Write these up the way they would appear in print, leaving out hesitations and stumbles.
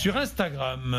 Sur Instagram,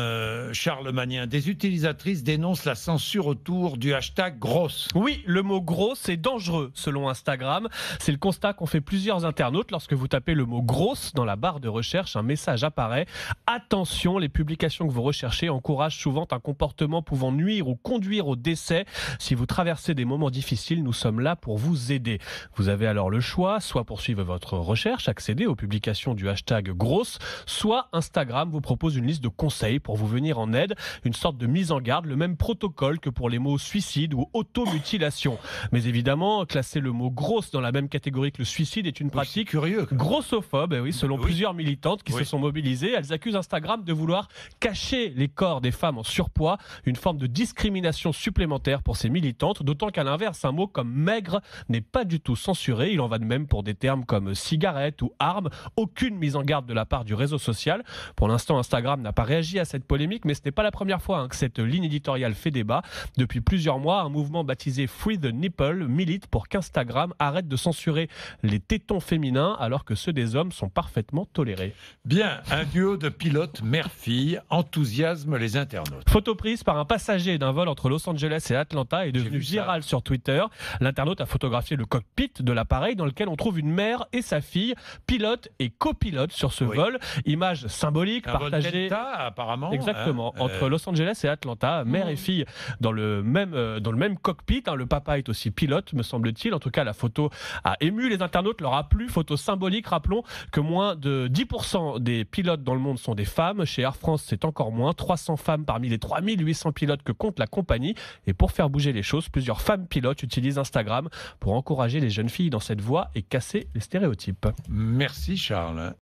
Charles Magnien, des utilisatrices dénoncent la censure autour du hashtag grosse. Oui, le mot grosse est dangereux selon Instagram. C'est le constat qu'ont fait plusieurs internautes. Lorsque vous tapez le mot grosse dans la barre de recherche, un message apparaît. Attention, les publications que vous recherchez encouragent souvent un comportement pouvant nuire ou conduire au décès. Si vous traversez des moments difficiles, nous sommes là pour vous aider. Vous avez alors le choix, soit poursuivre votre recherche, accéder aux publications du hashtag grosse, soit Instagram vous propose une liste de conseils pour vous venir en aide, une sorte de mise en garde, le même protocole que pour les mots suicide ou automutilation. Mais évidemment, classer le mot grosse dans la même catégorie que le suicide est une pratique grossophobe, selon plusieurs militantes qui se sont mobilisées. Elles accusent Instagram de vouloir cacher les corps des femmes en surpoids, une forme de discrimination supplémentaire pour ces militantes, d'autant qu'à l'inverse, un mot comme maigre n'est pas du tout censuré. Il en va de même pour des termes comme cigarette ou arme. Aucune mise en garde de la part du réseau social. Pour l'instant, Instagram n'a pas réagi à cette polémique, mais ce n'est pas la première fois que cette ligne éditoriale fait débat. Depuis plusieurs mois, un mouvement baptisé Free the Nipple milite pour qu'Instagram arrête de censurer les tétons féminins alors que ceux des hommes sont parfaitement tolérés. Bien, un duo de pilotes mère-fille enthousiasme les internautes. Photo prise par un passager d'un vol entre Los Angeles et Atlanta est devenue virale sur Twitter. L'internaute a photographié le cockpit de l'appareil dans lequel on trouve une mère et sa fille, pilote et copilote sur ce vol. Image symbolique partagée. Delta, apparemment. Exactement. Entre Los Angeles et Atlanta, mère et fille dans le même cockpit. Le papa est aussi pilote, me semble-t-il. En tout cas, la photo a ému les internautes, leur a plu. Photo symbolique. Rappelons que moins de 10% des pilotes dans le monde sont des femmes. Chez Air France, c'est encore moins. 300 femmes parmi les 3800 pilotes que compte la compagnie. Et pour faire bouger les choses, plusieurs femmes pilotes utilisent Instagram pour encourager les jeunes filles dans cette voie et casser les stéréotypes. Merci Charles.